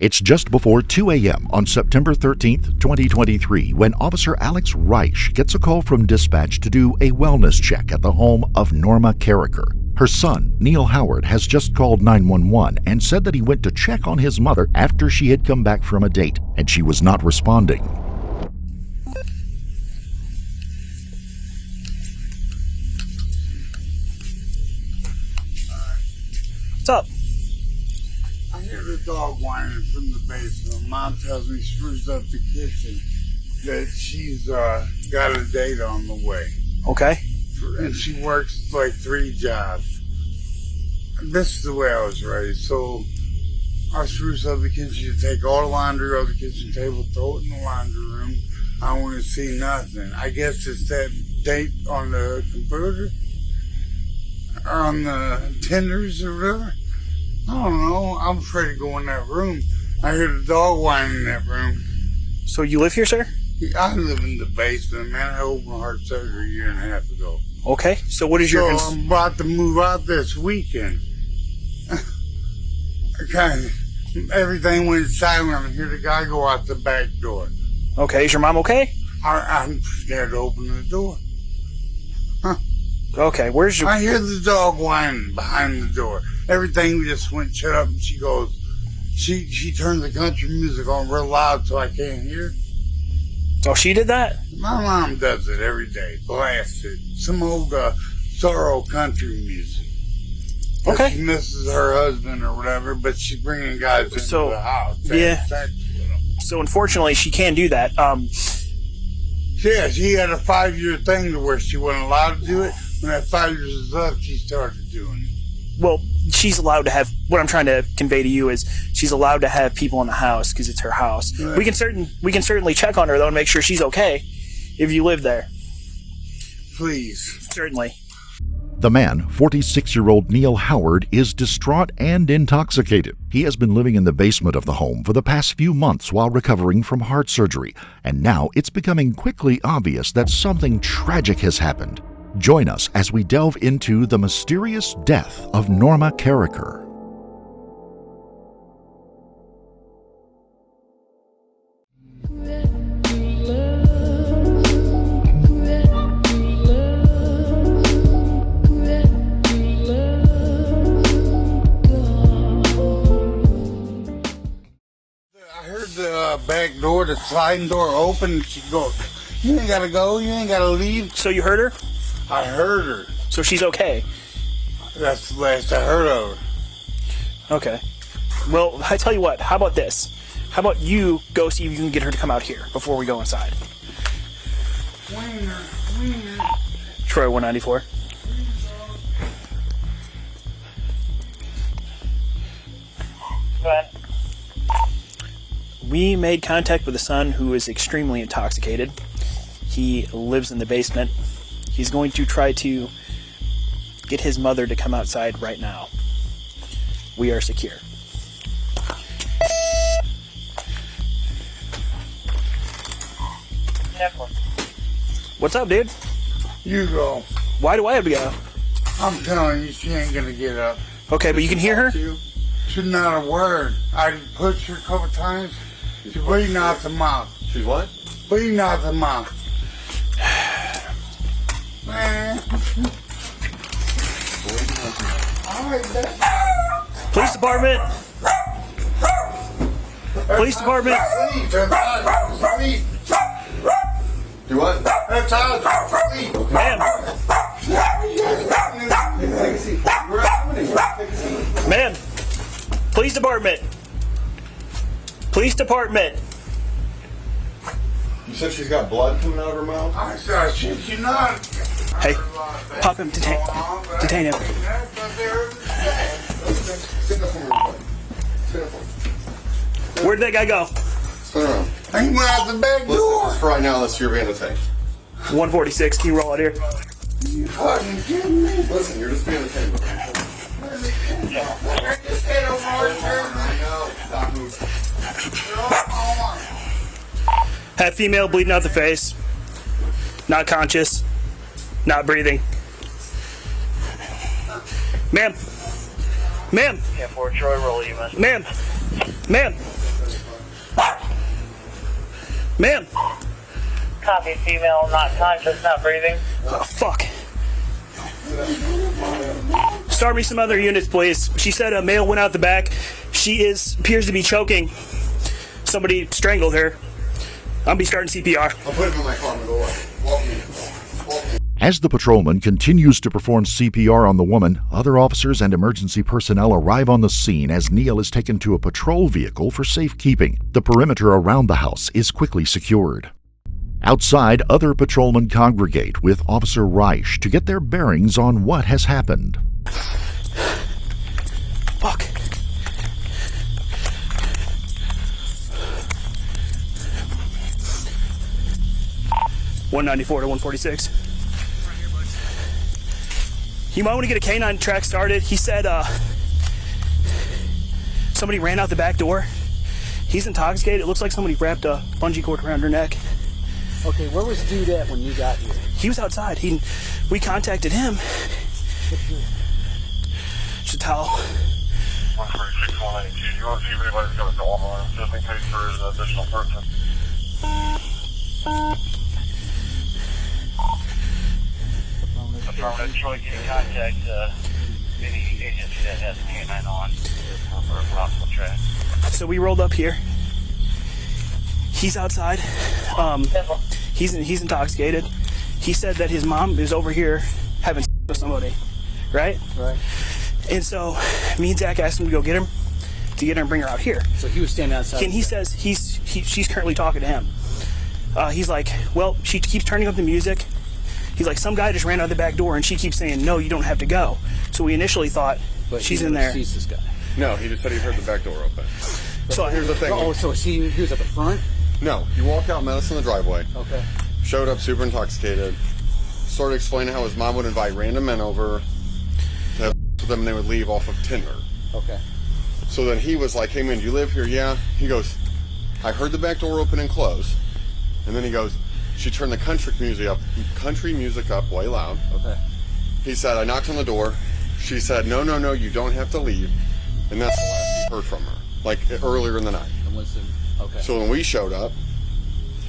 It's just before 2 a.m. on September 13th, 2023, when Officer Alex Reish gets a call from dispatch to do a wellness check at the home of Norma Caraker. Her son, Neil Howard, has just called 911 and said that he went to check on his mother after she had come back from a date, and she was not responding. What's up? I hear the dog whining from the basement. Mom tells me she screws up the kitchen that she's got a date on the way. Okay. And she works like 3 jobs. This is the way I was raised. So I spruce up the kitchen, take all the laundry off the kitchen table, throw it in the laundry room. I don't want to see nothing. I guess it's that date on the computer or on the tenders or whatever. I don't know. I'm afraid to go in that room. I hear the dog whining in that room. So you live here, sir? I live in the basement, man. I opened heart surgery a year and a half ago. Okay. So what is your... I'm about to move out this weekend. Everything went silent. I hear the guy go out the back door. Okay. Is your mom okay? I'm scared to open the door. Okay. Where's your... I hear the dog whining behind the door. Everything just went shut up, and she goes, she turns the country music on real loud so I can't hear. Oh, she did that? My mom does it every day. Blast it. Some old sorrow country music. Okay. She misses her husband or whatever, but she's bringing guys into the house. Yeah. So unfortunately, she can do that. Yeah, she had a 5-year thing to where she wasn't allowed to do it. When that 5 years is up, she started doing it. Well, she's allowed to have... What I'm trying to convey to you is she's allowed to have people in the house because it's her house. Right. We can certainly check on her, though, and make sure she's okay if you live there. Please. Certainly. The man, 46-year-old Neil Howard, is distraught and intoxicated. He has been living in the basement of the home for the past few months while recovering from heart surgery, and now it's becoming quickly obvious that something tragic has happened. Join us as we delve into the mysterious death of Norma Caraker. I heard the back door, the sliding door open, and she goes, "You ain't gotta go, you ain't gotta leave." So you heard her? I heard her. So she's okay? That's the last I heard of her. Okay. Well, I tell you what, how about this? How about you go see if you can get her to come out here before we go inside? Wiener. Troy 194. Go ahead. We made contact with a son who is extremely intoxicated. He lives in the basement. He's going to try to get his mother to come outside right now. We are secure. What's up, dude? You go. Why do I have to go? I'm telling you, she ain't gonna get up. Okay, but you can hear her? She's not a word. I pushed her a couple times. She's bleeding out the mouth. She's what? Bleeding out the mouth. Man. Police department. Police department. Do what? That's how it's sleep. Ma'am. Ma'am. Police department. Police department. You said she's got blood coming out of her mouth? I said, she's not. Hey, pop him, detain him. Where'd that guy go? Turn around. He went out the back door. For right now, that's your being detained. 146, can you roll out here? You fucking kidding me? Listen, you're just being detained. Have female bleeding out the face. Not conscious. Not breathing. Ma'am. Ma'am. Yeah, for Troy, roll you, man. Ma'am. Ma'am. Ma'am! Copy, female, not conscious, not breathing. Oh, fuck. Start me some other units, please. She said a male went out the back. She appears to be choking. Somebody strangled her. I'll be starting CPR. I'll put him in my car and go away. Walk me. As the patrolman continues to perform CPR on the woman, other officers and emergency personnel arrive on the scene as Neil is taken to a patrol vehicle for safekeeping. The perimeter around the house is quickly secured. Outside, other patrolmen congregate with Officer Reish to get their bearings on what has happened. Fuck. (194 to 146). You might want to get a canine track started. He said somebody ran out the back door. He's intoxicated. It looks like somebody wrapped a bungee cord around her neck. Okay, where was dude at when you got here? He was outside. We contacted him. It's a towel. 146, 192. You want to see if anybody's got a dog on him, just in case there is an additional person. Affirmative, Troy, can you contact any agency that has a canine on for a possible track? So we rolled up here. He's outside. He's intoxicated. He said that his mom is over here having sex with somebody, right? Right. And so me and Zach asked him to go get her and bring her out here. So he was standing outside. And he says she's currently talking to him. He's like, well, she keeps turning up the music. He's like, some guy just ran out the back door, and she keeps saying, no, you don't have to go. So we initially thought she's in there. Sees this guy. No, he just said he heard the back door open. So Here's the thing. Oh, so he was at the front? No, he walked out, met us in the driveway. Okay. Showed up super intoxicated. Started explaining how his mom would invite random men over to have with them, and they would leave off of Tinder. Okay. So then he was like, hey man, do you live here? Yeah. He goes, I heard the back door open and close. And then he goes, she turned the country music up way loud. Okay. He said, I knocked on the door. She said, no, you don't have to leave. And that's the last he heard from her, like earlier in the night. And listen, okay. So when we showed up,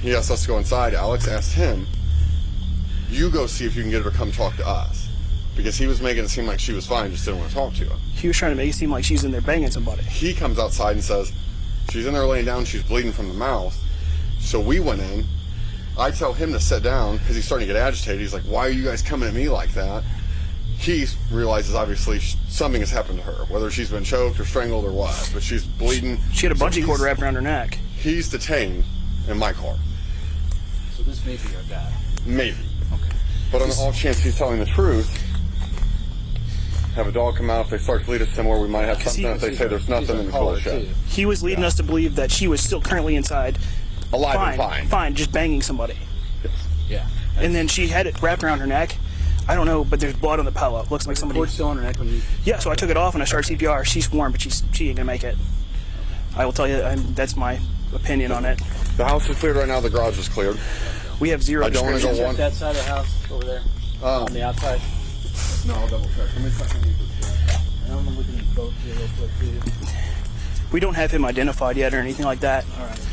he asked us to go inside. Alex asked him, you go see if you can get her to come talk to us. Because he was making it seem like she was fine, just didn't want to talk to him. he was trying to make it seem like she's in there banging somebody. He comes outside and says, she's in there laying down, she's bleeding from the mouth. So we went in. I tell him to sit down because he's starting to get agitated. He's like, why are you guys coming at me like that? He realizes obviously something has happened to her, whether she's been choked or strangled or what, but she's bleeding. She had a bungee cord wrapped around her neck. He's detained in my car. So this may be our guy. Maybe. Okay. But on the off chance he's telling the truth, have a dog come out. If they start to lead us somewhere, we might have something. If they say there's nothing, then it's bullshit. He was leading us to believe that she was still currently inside. Alive and fine. Just banging somebody. Yes. Yeah. And then she had it wrapped around her neck. I don't know, but there's blood on the pillow. Looks like somebody. Cord still on her neck when you. Yeah, so I took it off and I started CPR. She's warm, but she ain't gonna make it. I will tell you, that's my opinion on it. The house is cleared right now. The garage is cleared. We have zero. I don't want to go Check one. that side of the house over there on the outside. No, I'll double check. Let me check on these. I'm looking at both here real quick too. We don't have him identified yet or anything like that. All right.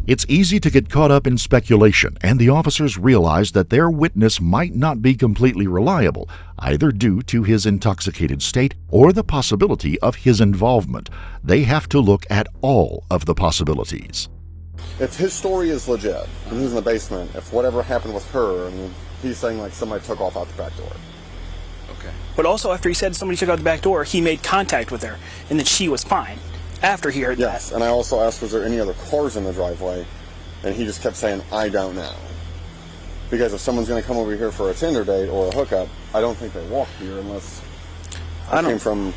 It's easy to get caught up in speculation, and the officers realize that their witness might not be completely reliable, either due to his intoxicated state or the possibility of his involvement. They have to look at all of the possibilities. If his story is legit, and he's in the basement, if whatever happened with her, and he's saying like somebody took off out the back door. Okay. But also, after he said somebody took out the back door, he made contact with her, and that she was fine. After he heard Yes, that. and I also asked, was there any other cars in the driveway? And he just kept saying, I don't know. Because if someone's going to come over here for a Tinder date or a hookup, I don't think they walk here unless I came from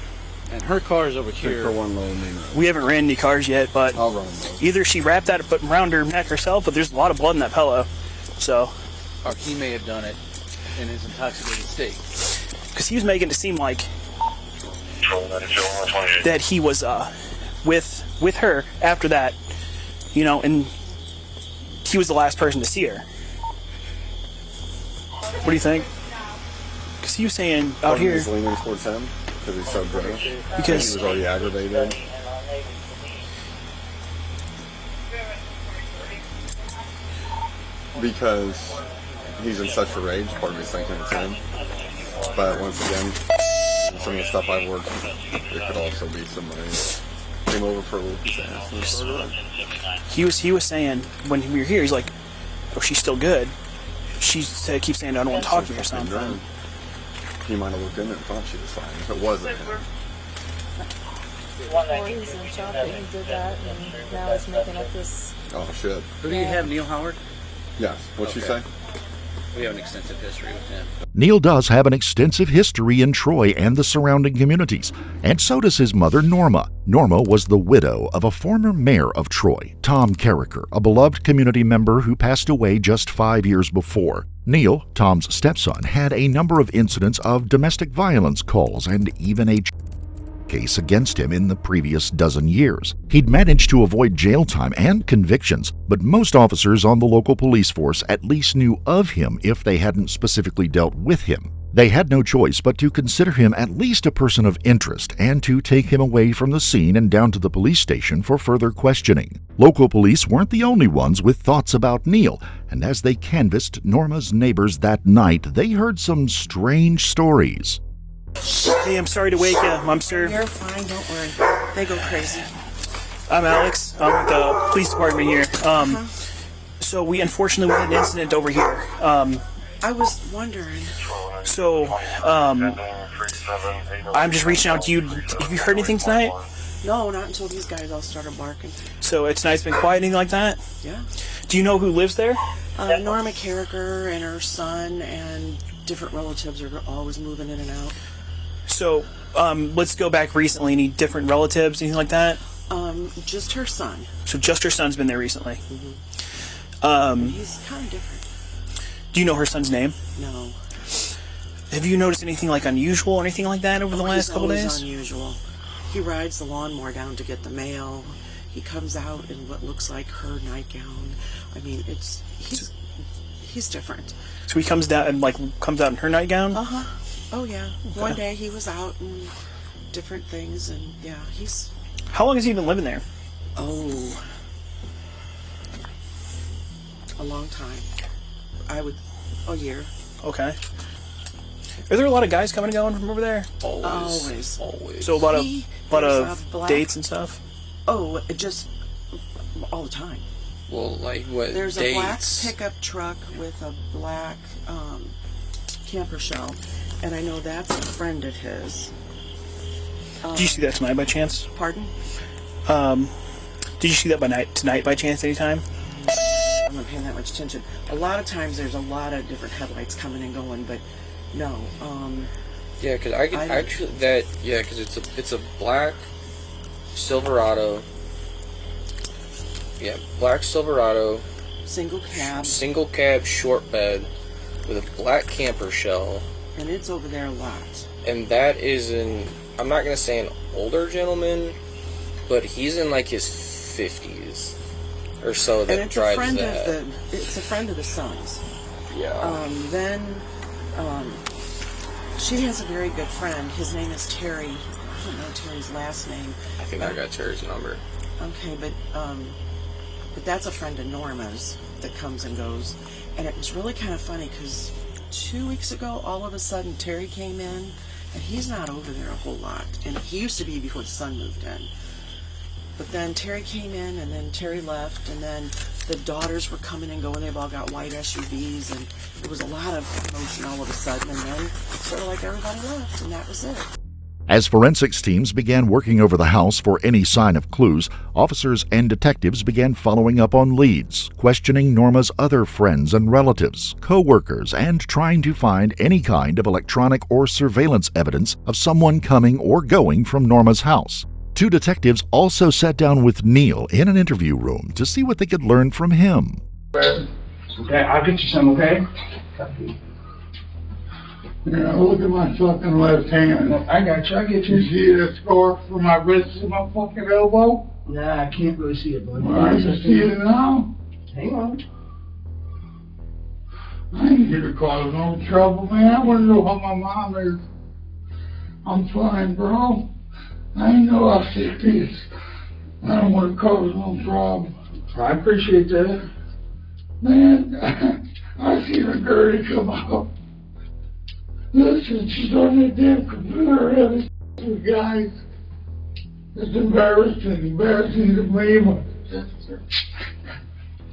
And her car is over here. for one low name. We haven't ran any cars yet, but I'll run those. either she wrapped that around her neck herself, but there's a lot of blood in that pillow. So, Or he may have done it in his intoxicated state. because he was making it seem like Control 92, 128. that he was with her after that, and he was the last person to see her. What do you think? Because he was saying out here. He's leaning towards him because he's so British. Because he was already aggravated. because he's in such a rage. Part of me's thinking it's him. But once again, some of the stuff I've worked, it could also be somebody that came over for a little piece of ass and started it. He was saying when we were here, he's like, "Oh, she's still good." She keeps saying, "I don't want to talk to me" or something. He might have looked in it and thought she was fine. If it wasn't him. Well, he's in shock that he did that, and now he's making up this. Oh shit. Who do you have, Neil Howard? Yes. What'd she say? We have an extensive history with him. Neil does have an extensive history in Troy and the surrounding communities, and so does his mother, Norma. Norma was the widow of a former mayor of Troy, Tom Caraker, a beloved community member who passed away just 5 years before. Neil, Tom's stepson, had a number of incidents of domestic violence calls and even a case against him in the previous dozen years. He'd managed to avoid jail time and convictions, but most officers on the local police force at least knew of him if they hadn't specifically dealt with him. They had no choice but to consider him at least a person of interest and to take him away from the scene and down to the police station for further questioning. Local police weren't the only ones with thoughts about Neil, and as they canvassed Norma's neighbors that night, they heard some strange stories. Hey, I'm sorry to wake you, Mumster. You're fine, don't worry. They go crazy. I'm Alex. I'm with the police department here. So we unfortunately had an incident over here. I was wondering. So, I'm just reaching out to you. Have you heard anything tonight? No, not until these guys all started barking. So tonight's been quiet, anything like that? Yeah. Do you know who lives there? Norma Caraker and her son and different relatives are always moving in and out. So, let's go back recently. Any different relatives, anything like that? Just her son. So just her son's been there recently? Mm-hmm. He's kind of different. Do you know her son's name? No. Have you noticed anything like unusual or anything like that over the last couple days? He's unusual. He rides the lawnmower down to get the mail. He comes out in what looks like her nightgown. I mean, he's different. So he comes out in her nightgown? Uh-huh. Oh, yeah. Okay. One day he was out and different things, and yeah, he's... How long has he been living there? Oh, a long time. A year. Okay. Are there a lot of guys coming and going from over there? Always. So a lot of dates and stuff? Oh, just all the time. Well, like what? There's dates? A black pickup truck with a black camper shell, and I know that's a friend of his. Did you see that tonight by chance? Pardon? Did you see that tonight by chance anytime? I'm not paying that much attention. A lot of times there's a lot of different headlights coming and going, but no. Yeah, because I can actually because it's a black Silverado. Yeah, black Silverado. Single cab, short bed, with a black camper shell. And it's over there a lot. And that is I'm not gonna say an older gentleman, but he's in like his 50s or so that and drives that. It's a friend of the son's. Yeah. Then she has a very good friend. His name is Terry. I don't know Terry's last name. I think I got Terry's number. Okay, but that's a friend of Norma's that comes and goes. And it was really kind of funny because 2 weeks ago, all of a sudden, Terry came in, and he's not over there a whole lot. And he used to be before the son moved in. But then Terry came in, and then Terry left, and then the daughters were coming and going. They've all got white SUVs, and there was a lot of commotion all of a sudden. And then sort of like everybody left, and that was it. As forensics teams began working over the house for any sign of clues, officers and detectives began following up on leads, questioning Norma's other friends and relatives, co-workers, and trying to find any kind of electronic or surveillance evidence of someone coming or going from Norma's house. Two detectives also sat down with Neil in an interview room to see what they could learn from him. Okay, I'll get you some, okay? Yeah, look at my fucking left hand. I got you, You see the scar from my wrist to my fucking elbow? Nah, I can't really see it, buddy. Well, I can see it now. Hang on. I ain't here to cause no trouble, man. I want to know how my mom is. I'm fine, bro. I ain't no upset piece. I don't want to cause no trouble. I appreciate that. Man, I seen a girl come out. Listen, she's on that damn computer having with guys. It's embarrassing to me, but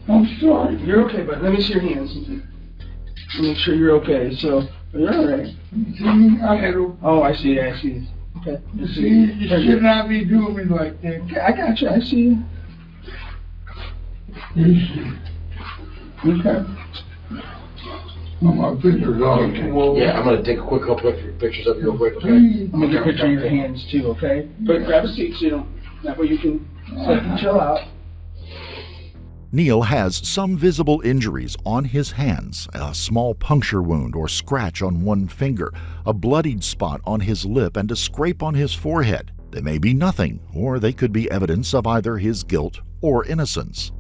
I'm sorry. You're okay, but let me see your hands. Make sure you're okay. So, you're all right. See, I had a... Oh, I see. Okay. You see, you should not be doing me like that. Okay, I got you. I see you. Okay. My fingers all Yeah, I'm gonna take a quick couple of pictures of you real quick, okay? I'm gonna get a picture of your hands too, okay? But grab a seat so you don't, that way you can sit and chill out. Neil has some visible injuries on his hands, a small puncture wound or scratch on one finger, a bloodied spot on his lip, and a scrape on his forehead. They may be nothing, or they could be evidence of either his guilt or innocence.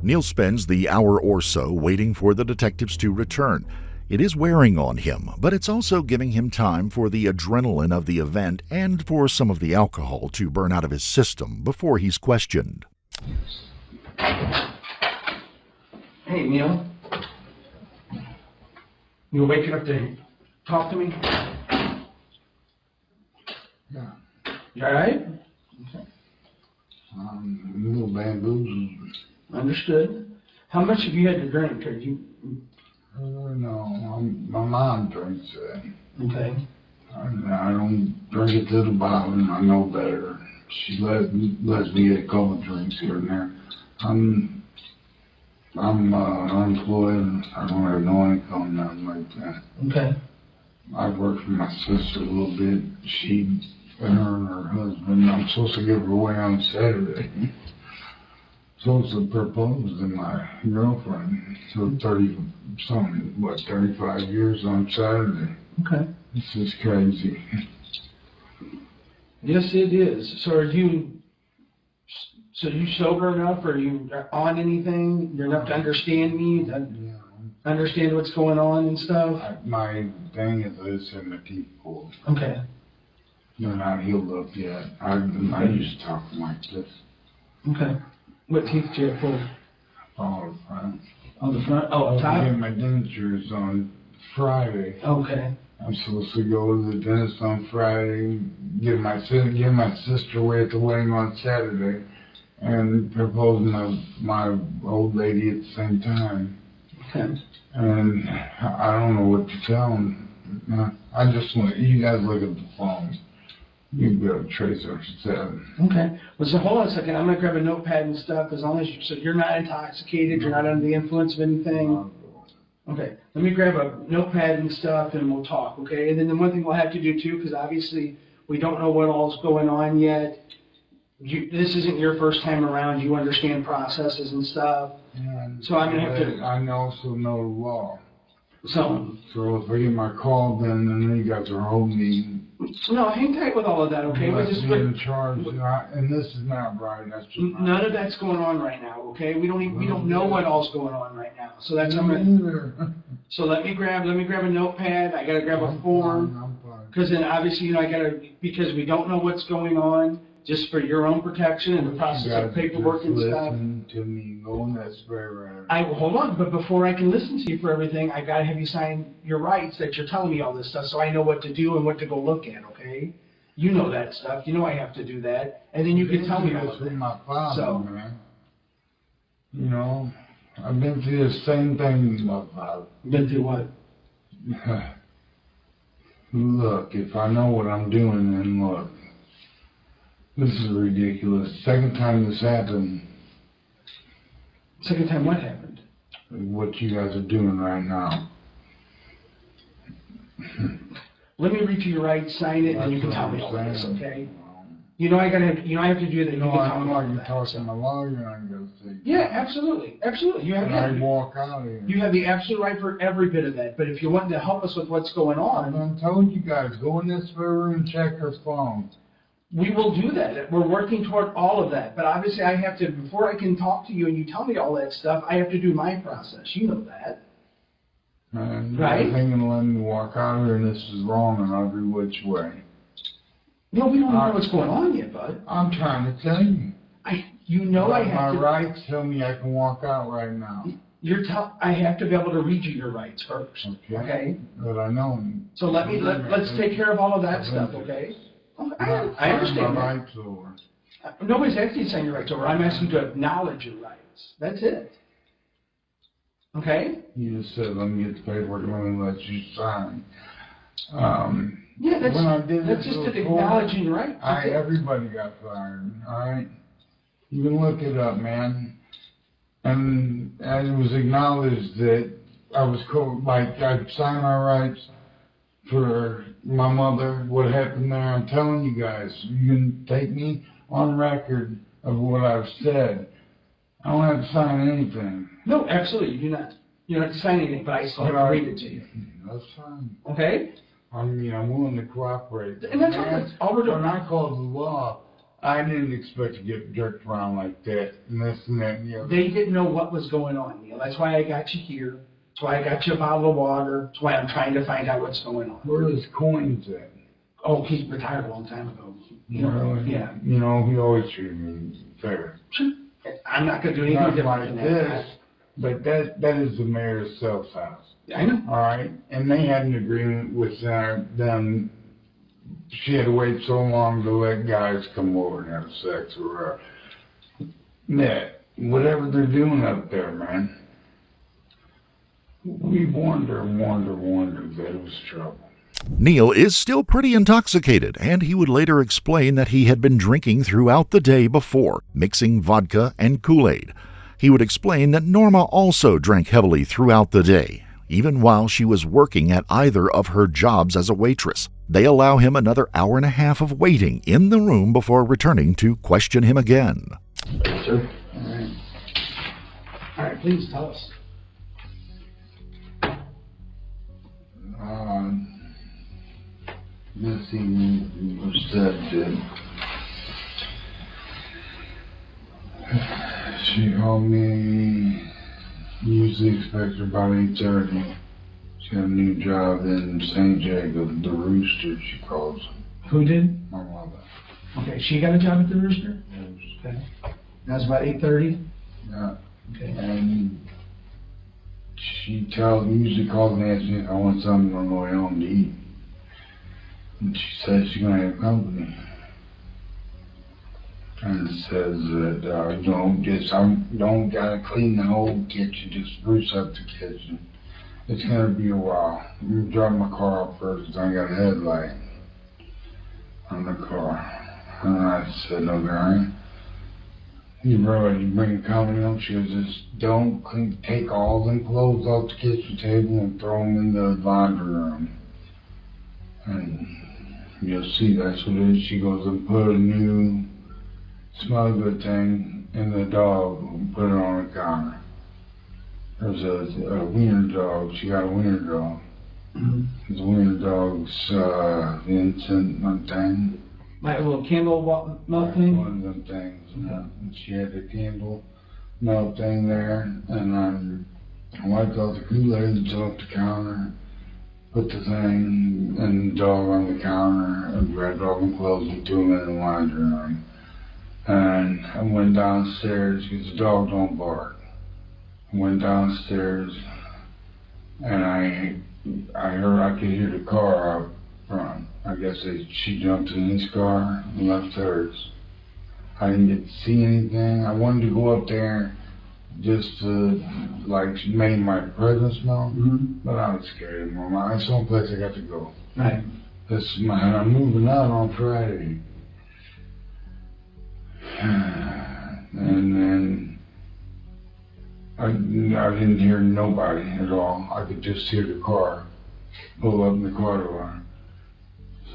Neil spends the hour or so waiting for the detectives to return. It is wearing on him, but it's also giving him time for the adrenaline of the event and for some of the alcohol to burn out of his system before he's questioned. Hey, Neil. You waking up to talk to me? Yeah. You alright? Okay. A little bamboozled. Understood. How much have you had to drink? Or you? No, my mom drinks it. Okay. I don't drink it to the bottom. I know better. She lets me get a couple of drinks here and there. I'm unemployed and I don't have no income, nothing like that. Okay. I work for my sister a little bit. Her and her husband, I'm supposed to give her away on Saturday. Supposed to propose to my girlfriend. So 35 years on Saturday. Okay. This is crazy. Yes, it is. So are you sober enough? Or are you on anything? You're enough to understand me? Understand what's going on and stuff? My thing is this and my teeth pulled. Okay. They're not healed up yet. I used to talk like this. Okay. What teeth do you have pulled? All the front. On the front? Oh, up top? I get my dentures on Friday. Okay. I'm supposed to go to the dentist on Friday, give my sister away at the wedding on Saturday, and proposing to my old lady at the same time. Okay. And I don't know what to tell them. I just want you guys look at the phone. You can go to Tracer 7. Okay. Well, so hold on a second. I'm going to grab a notepad and stuff as long as so you're not intoxicated, you're not under the influence of anything. Okay. Let me grab a notepad and stuff and we'll talk, okay? And then the one thing we'll have to do too, because obviously we don't know what all's going on yet. This isn't your first time around. You understand processes and stuff. So I'm going to have to... I also know the law. So if I get my call, then you guys are holding me. No, hang tight with all of that, okay? But just in charge, and this is not right. That's just none of that's going on right now, okay? We don't know what all's going on right now. So that's So let me grab a notepad. I gotta grab a form because then obviously because we don't know what's going on. Just for your own protection and the process of paperwork and stuff. Listen to me, going that square Hold on, but before I can listen to you for everything, I gotta have you sign your rights that you're telling me all this stuff, so I know what to do and what to go look at. Okay? You know that stuff. You know I have to do that, and then you can tell me all of it. My father, man. You know, I've been through the same thing with my father. Been through what? Look, if I know what I'm doing, then look. This is ridiculous. Second time this happened. Second time what happened? What you guys are doing right now. Let me read you your rights, sign it, and you can tell me all this, okay? I have to do that. No, I'm not talking to my lawyer, I'm going to say. Yeah, absolutely. You have I walk out of here. You have the absolute right for every bit of that. But if you want to help us with what's going on, I told you guys, go in this server and check her phone. We will do that. We're working toward all of that. But obviously I have to, before I can talk to you and you tell me all that stuff, I have to do my process. You know that. Right? You're thinking to let me walk out of here and this is wrong in every which way. No, we don't know what's going on yet, bud. I'm trying to tell you. I have to. My rights tell me I can walk out right now. I have to be able to read you your rights first, okay? But I know. So let's take care of all of that stuff, okay? I understand My that. rights over. Nobody's asking you to sign your rights over. I'm asking you to acknowledge your rights. That's it. Okay? You just said, let me get the paperwork, let me let you sign. Yeah, when I did that's this just an before, acknowledging rights. That's it. everybody got fired, alright? You can look it up, man. And it was acknowledged that I was I signed my rights for my mother, what happened there. I'm telling you guys, you can take me on record of what I've said. I don't have to sign anything. No, absolutely, you do not. You don't have to sign anything, but I still have to read it to you. That's fine. Okay? I'm willing to cooperate. And that's all we're doing. When I called the law, I didn't expect to get jerked around like that, and this and that and the other. They didn't know what was going on, Neil. That's why I got you here. That's why I got you a bottle of water. That's why I'm trying to find out what's going on. Where is Coins at? Oh, he retired a long time ago. Really? Yeah. He always treated me fair. Sure. I'm not going to do anything Not different like than this, that. but that is the mayor's self house. I know. All right, and they had an agreement with them. She had to wait so long to let guys come over and have sex with her. Yeah, whatever they're doing up there, man. We warned her that it was trouble. Neil is still pretty intoxicated, and he would later explain that he had been drinking throughout the day before, mixing vodka and Kool-Aid. He would explain that Norma also drank heavily throughout the day, even while she was working at either of her jobs as a waitress. They allow him another hour and a half of waiting in the room before returning to question him again. Yes, sir. All right, please tell us. This evening was said that she called me, usually expect her about 8:30. She got a new job in St. Jacob, the Rooster, she calls him. Who did? My mother. Okay, she got a job at the Rooster? Okay. That was about 8:30? Yeah. Okay. And she usually calls me and asks me if I want something on the way home to eat. And she says she's going to have company. And says that don't gotta clean the whole kitchen, just spruce up the kitchen. It's going to be a while. I'm going to drive my car up first because I got a headlight on the car. And I said, okay. You bring company home? She goes, just don't take all them clothes off the kitchen table and throw them in the laundry room. And you'll see that's what it is. She goes and put a new smell good thing in the dog and put it on the counter. There's a wiener dog. She got a wiener dog. Mm-hmm. The wiener dog's Vincent thing. Like a little candle melt thing? One of them things. Yeah. And she had the candle melt thing there, and I wiped off the Kool-Aid off the counter, put the thing and the dog on the counter, and grabbed all the clothes and threw them in the laundry room. And I went downstairs because the dog don't bark. I went downstairs, and I could hear the car out front. I guess she jumped in his car and left hers. I didn't get to see anything. I wanted to go up there just to, she made my presence known, but I was scared. That's the only place I got to go. Right. I'm moving out on Friday. And then I didn't hear nobody at all. I could just hear the car pull up in the car door.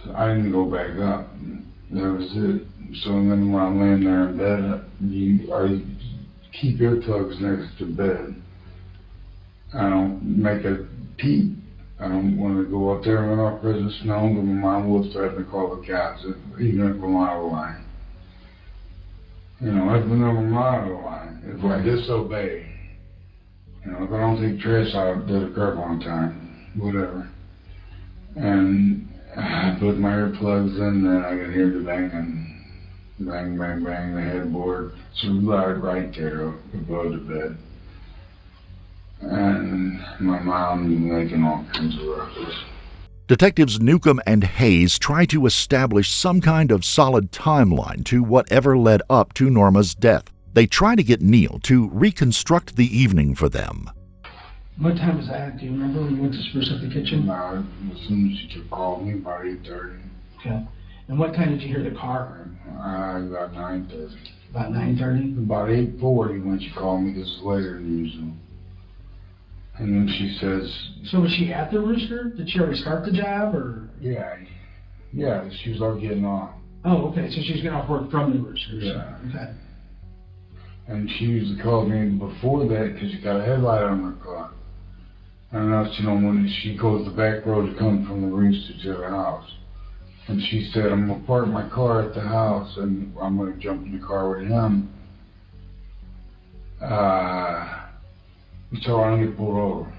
So I didn't go back up. That was it. So then when I'm laying there in bed, I keep earplugs next to bed. I don't make a peep. I don't want to go up there without presence known, but my mom will threaten to call the cops, even if I'm out of line. If I'm out of line, if I disobey, if I don't take trash out at the curb on time, whatever. And I put my earplugs in, and I could hear the banging, bang, bang, bang, the headboard. It's loud right there above the bed. and my mom making all kinds of ruckus. Detectives Newcomb and Hayes try to establish some kind of solid timeline to whatever led up to Norma's death. They try to get Neil to reconstruct the evening for them. What time was that? Do you remember when you went to spruce up the kitchen? No, as soon as she called me, about 8:30. Okay. And what time did you hear the car? About 9:30. About 9:30? About 8:40 when she called me. This is later than usual. And then she says... So was she at the rooster? Did she already start the job, or? Yeah, she was all getting on. Oh, okay, so she's getting off work from the rooster. Yeah. Okay. And she used to call me before that because she got a headlight on her car. And that's, when she goes the back road to come from the rooster to the house. And she said, I'm going to park my car at the house and I'm going to jump in the car with him. So I get pulled over.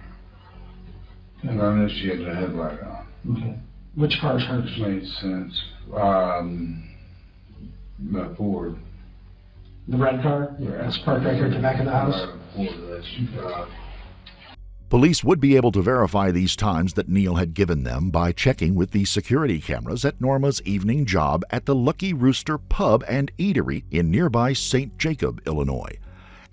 And I knew she had the headlight on. Okay. Which car's hers? Made sense. The Ford. The red car? Yeah. That's parked right here at the back of the house? Police would be able to verify these times that Neil had given them by checking with the security cameras at Norma's evening job at the Lucky Rooster Pub and Eatery in nearby St. Jacob, Illinois.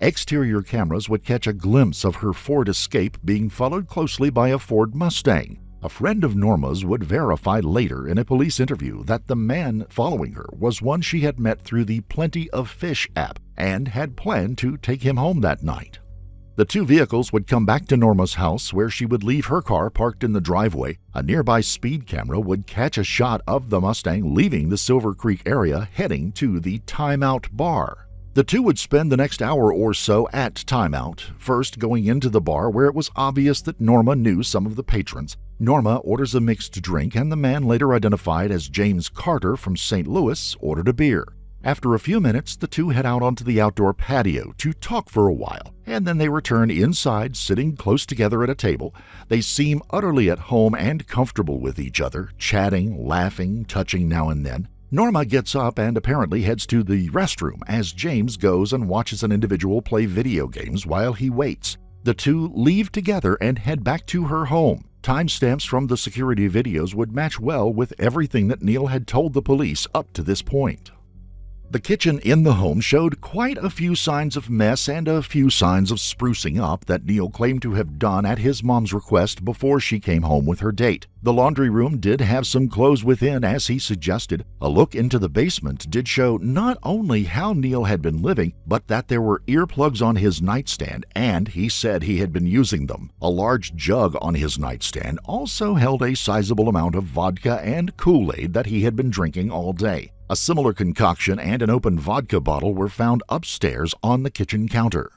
Exterior cameras would catch a glimpse of her Ford Escape being followed closely by a Ford Mustang. A friend of Norma's would verify later in a police interview that the man following her was one she had met through the Plenty of Fish app and had planned to take him home that night. The two vehicles would come back to Norma's house where she would leave her car parked in the driveway. A nearby speed camera would catch a shot of the Mustang leaving the Silver Creek area heading to the Timeout bar. The two would spend the next hour or so at Timeout, first going into the bar where it was obvious that Norma knew some of the patrons. Norma orders a mixed drink and the man later identified as James Carter from St. Louis ordered a beer. After a few minutes, the two head out onto the outdoor patio to talk for a while, and then they return inside, sitting close together at a table. They seem utterly at home and comfortable with each other, chatting, laughing, touching now and then. Norma gets up and apparently heads to the restroom as James goes and watches an individual play video games while he waits. The two leave together and head back to her home. Timestamps from the security videos would match well with everything that Neil had told the police up to this point. The kitchen in the home showed quite a few signs of mess and a few signs of sprucing up that Neil claimed to have done at his mom's request before she came home with her date. The laundry room did have some clothes within, as he suggested. A look into the basement did show not only how Neil had been living, but that there were earplugs on his nightstand, and he said he had been using them. A large jug on his nightstand also held a sizable amount of vodka and Kool-Aid that he had been drinking all day. A similar concoction and an open vodka bottle were found upstairs on the kitchen counter.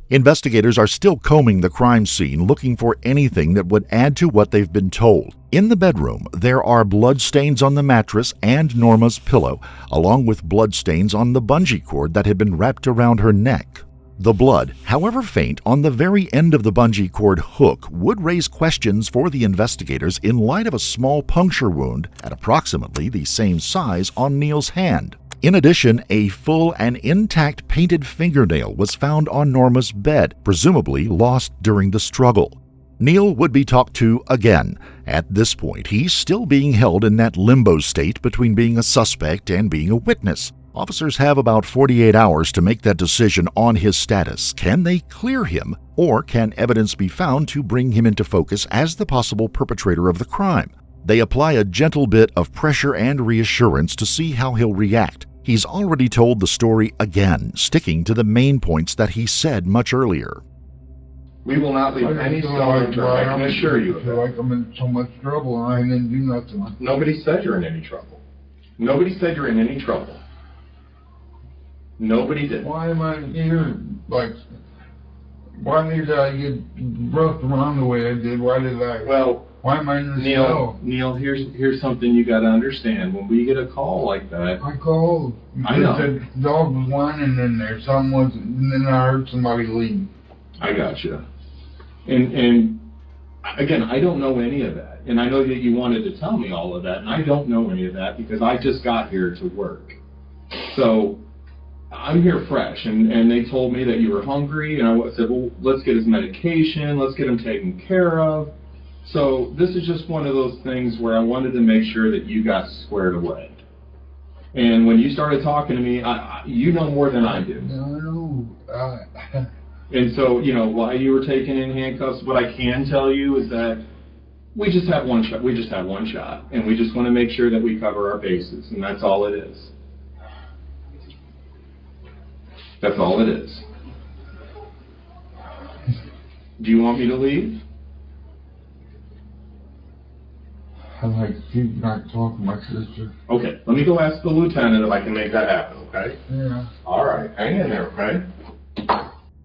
Investigators are still combing the crime scene looking for anything that would add to what they've been told. In the bedroom, there are blood stains on the mattress and Norma's pillow, along with blood stains on the bungee cord that had been wrapped around her neck. The blood, however faint, on the very end of the bungee cord hook would raise questions for the investigators in light of a small puncture wound at approximately the same size on Neil's hand. In addition, a full and intact painted fingernail was found on Norma's bed, presumably lost during the struggle. Neil would be talked to again. At this point, he's still being held in that limbo state between being a suspect and being a witness. Officers have about 48 hours to make that decision on his status. Can they clear him, or can evidence be found to bring him into focus as the possible perpetrator of the crime? They apply a gentle bit of pressure and reassurance to see how he'll react. He's already told the story again, sticking to the main points that he said much earlier. We will not leave any stone unturned, I can assure you I of feel that. like I'm in so much trouble and I didn't do nothing. Nobody said you're in any trouble. Nobody said you're in any trouble. Nobody did. Why am I here? Why did I get roughed around the way I did? Why am I in the cell? Neil, here's something you got to understand. When we get a call like that, I called. I know. The dog was whining in there. Something was, and then I heard somebody leave. I got you. And again, I don't know any of that. And I know that you wanted to tell me all of that, and I don't know any of that because I just got here to work. So I'm here fresh, and they told me that you were hungry, and I said, well, let's get his medication, let's get him taken care of. So this is just one of those things where I wanted to make sure that you got squared away. And when you started talking to me, you know more than I do. No. And so, you know, while you were taken in handcuffs, what I can tell you is that we just have one shot. We just have one shot, and we just want to make sure that we cover our bases, and that's all it is. That's all it is. Do you want me to leave? I'd like to keep not talking to my sister. Okay, let me go ask the lieutenant if I can make that happen, okay? Yeah. All right, hang in there, okay?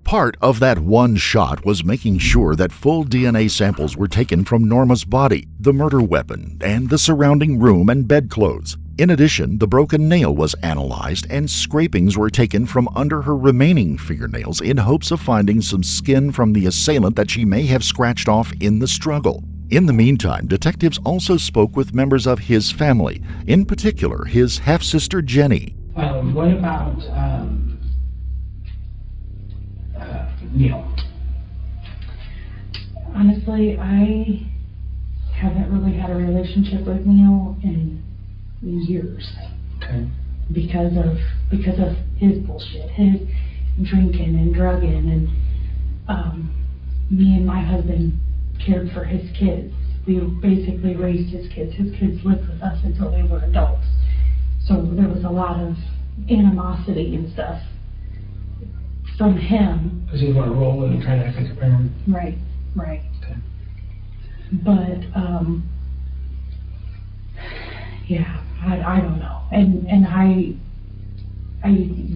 Part of that one shot was making sure that full DNA samples were taken from Norma's body, the murder weapon, and the surrounding room and bedclothes. In addition, the broken nail was analyzed and scrapings were taken from under her remaining fingernails in hopes of finding some skin from the assailant that she may have scratched off in the struggle. In the meantime, detectives also spoke with members of his family, in particular his half-sister Jenny. What about Neil? Honestly, I haven't really had a relationship with Neil in years. Okay. Because of his bullshit, his drinking and drugging, and me and my husband cared for his kids. We basically raised his kids. His kids lived with us until they were adults. So there was a lot of animosity and stuff from him. Because he want to roll and try to act like a parent. Right. Okay. But yeah, I don't know. And I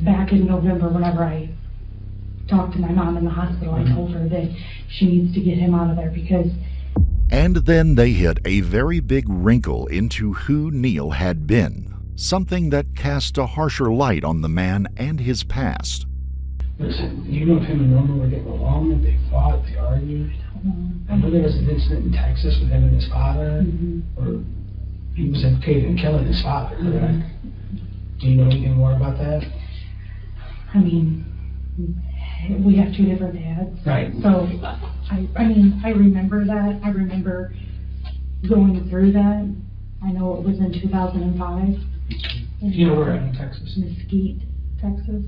back in November, whenever I talked to my mom in the hospital, I told her that she needs to get him out of there because... And then they hit a very big wrinkle into who Neil had been, something that cast a harsher light on the man and his past. Listen, you know if him and Norma were getting along, if they fought, if they argued? I know there was an incident in Texas with him and his father, or he was implicated in killing his father, correct? Do you know anything more about that? I mean, we have two different dads. Right. So, I remember that. I remember going through that. I know it was in 2005. You know where in Texas? Mesquite, Texas.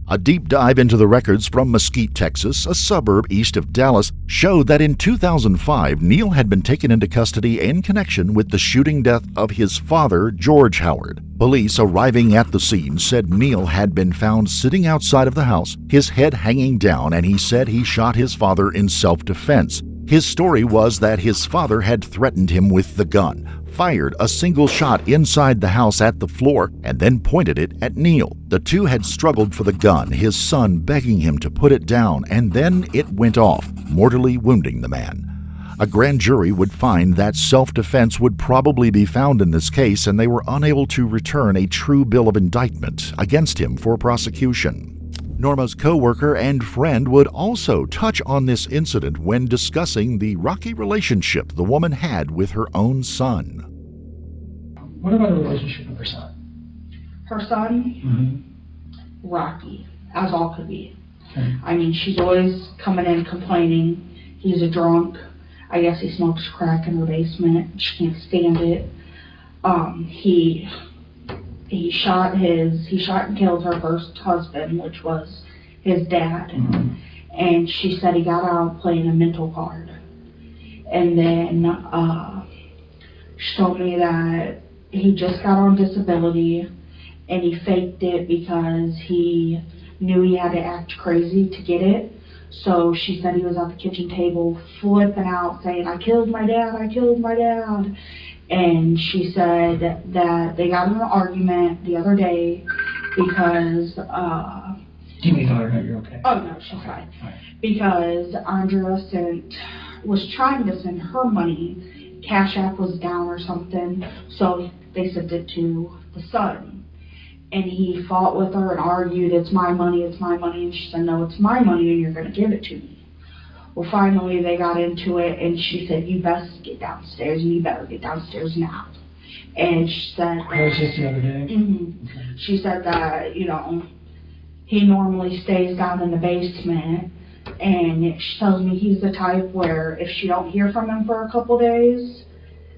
A deep dive into the records from Mesquite, Texas, a suburb east of Dallas, showed that in 2005, Neil had been taken into custody in connection with the shooting death of his father, George Howard. Police arriving at the scene said Neil had been found sitting outside of the house, his head hanging down, and he said he shot his father in self-defense. His story was that his father had threatened him with the gun, fired a single shot inside the house at the floor, and then pointed it at Neil. The two had struggled for the gun, his son begging him to put it down, and then it went off, mortally wounding the man. A grand jury would find that self-defense would probably be found in this case, and they were unable to return a true bill of indictment against him for prosecution. Norma's co-worker and friend would also touch on this incident when discussing the rocky relationship the woman had with her own son. What about the relationship with her son? Her son? Rocky, as all could be. Okay. I mean, she's always coming in complaining. He's a drunk. I guess he smokes crack in her basement. She can't stand it. He shot and killed her first husband, which was his dad. And she said he got out playing a mental card. And then she told me that he just got on disability and he faked it because he knew he had to act crazy to get it. So she said he was at the kitchen table flipping out saying, I killed my dad. And she said that they got in an argument the other day because... Do you mean tell her you're okay? Oh, no, she's fine. Right. Because Andrea was trying to send her money. Cash App was down or something, so they sent it to the son. And he fought with her and argued, it's my money. And she said, no, it's my money and you're going to give it to me. Well, finally, they got into it, and she said, you best get downstairs, and you better get downstairs now. And she said... That was just the other day? She said that, He normally stays down in the basement, and she tells me he's the type where if she don't hear from him for a couple days,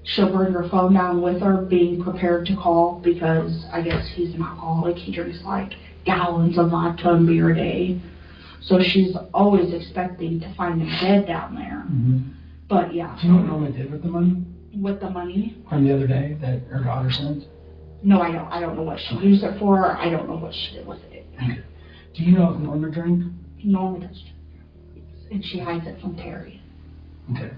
she'll bring her phone down with her, being prepared to call, because I guess he's an alcoholic. He drinks like gallons of vodka and beer a day. So she's always expecting to find him dead down there. But yeah. Do you know what Norma did with the money? With the money? From the other day that her daughter sent? No, I don't. I don't know what she used it for. I don't know what she did with it. Okay. Do you know if Norma drank? Norma does. And she hides it from Terry. Okay.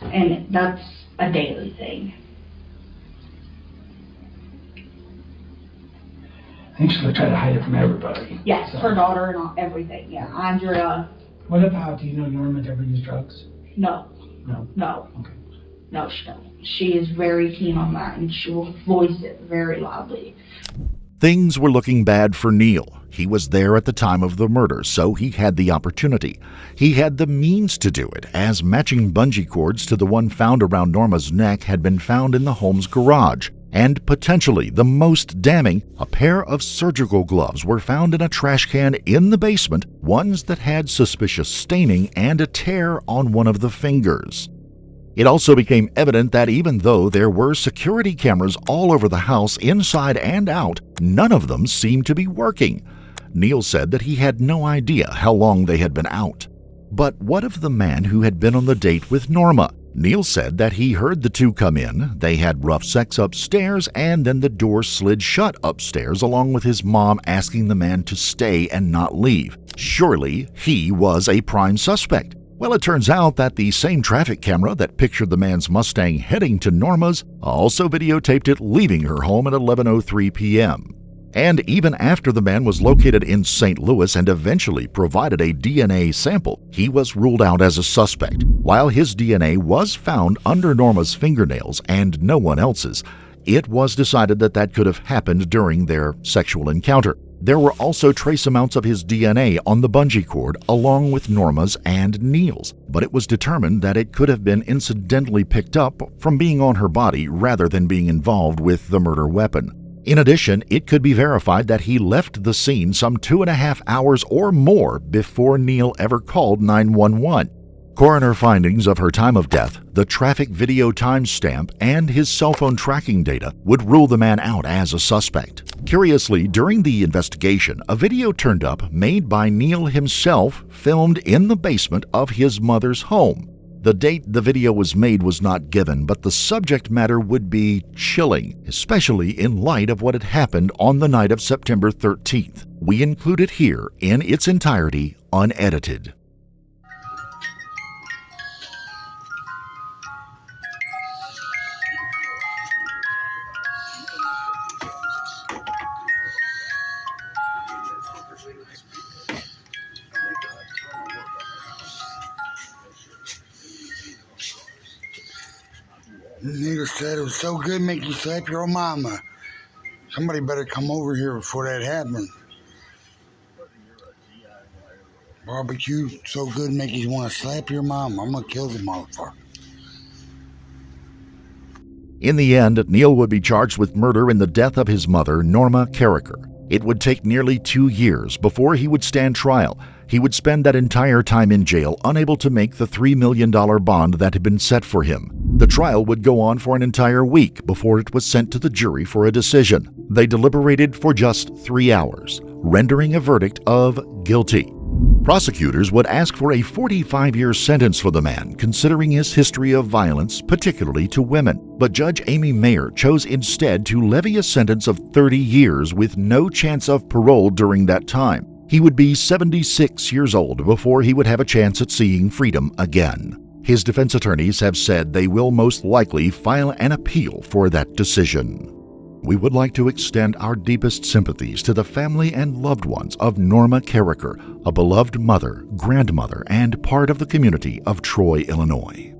And that's a daily thing. I think she's going to try to hide it from everybody. Yes, So- her daughter and everything. Yeah, Andrea. What about, do you know Norma ever used drugs? No. No. No. Okay. No, she don't. She is very keen on that, and she will voice it very loudly. Things were looking bad for Neil. He was there at the time of the murder, so he had the opportunity. He had the means to do it, as matching bungee cords to the one found around Norma's neck had been found in the home's garage. And potentially the most damning, a pair of surgical gloves were found in a trash can in the basement, ones that had suspicious staining and a tear on one of the fingers. It also became evident that even though there were security cameras all over the house, inside and out, none of them seemed to be working. Neil said that he had no idea how long they had been out. But what of the man who had been on the date with Norma? Neil said that he heard the two come in, they had rough sex upstairs, and then the door slid shut upstairs along with his mom asking the man to stay and not leave. Surely he was a prime suspect. Well, it turns out that the same traffic camera that pictured the man's Mustang heading to Norma's also videotaped it leaving her home at 11:03 p.m. And even after the man was located in St. Louis and eventually provided a DNA sample, he was ruled out as a suspect. While his DNA was found under Norma's fingernails and no one else's, it was decided that that could have happened during their sexual encounter. There were also trace amounts of his DNA on the bungee cord along with Norma's and Neil's, but it was determined that it could have been incidentally picked up from being on her body rather than being involved with the murder weapon. In addition, it could be verified that he left the scene some 2.5 hours or more before Neil ever called 911. Coroner findings of her time of death, the traffic video timestamp, and his cell phone tracking data would rule the man out as a suspect. Curiously, during the investigation, a video turned up made by Neil himself, filmed in the basement of his mother's home. The date the video was made was not given, but the subject matter would be chilling, especially in light of what had happened on the night of September 13th. We include it here in its entirety, unedited. The nigger said it was so good make you slap your mama. Somebody better come over here before that happens. Barbecue so good make you want to slap your mama. I'm gonna kill the motherfucker. In the end, Neil would be charged with murder in the death of his mother, Norma Caraker. It would take nearly 2 years before he would stand trial. He would spend that entire time in jail, unable to make the $3 million bond that had been set for him. The trial would go on for an entire week before it was sent to the jury for a decision. They deliberated for just 3 hours, rendering a verdict of guilty. Prosecutors would ask for a 45-year sentence for the man, considering his history of violence, particularly to women. But Judge Amy Mayer chose instead to levy a sentence of 30 years with no chance of parole during that time. He would be 76 years old before he would have a chance at seeing freedom again. His defense attorneys have said they will most likely file an appeal for that decision. We would like to extend our deepest sympathies to the family and loved ones of Norma Caraker, a beloved mother, grandmother, and part of the community of Troy, Illinois.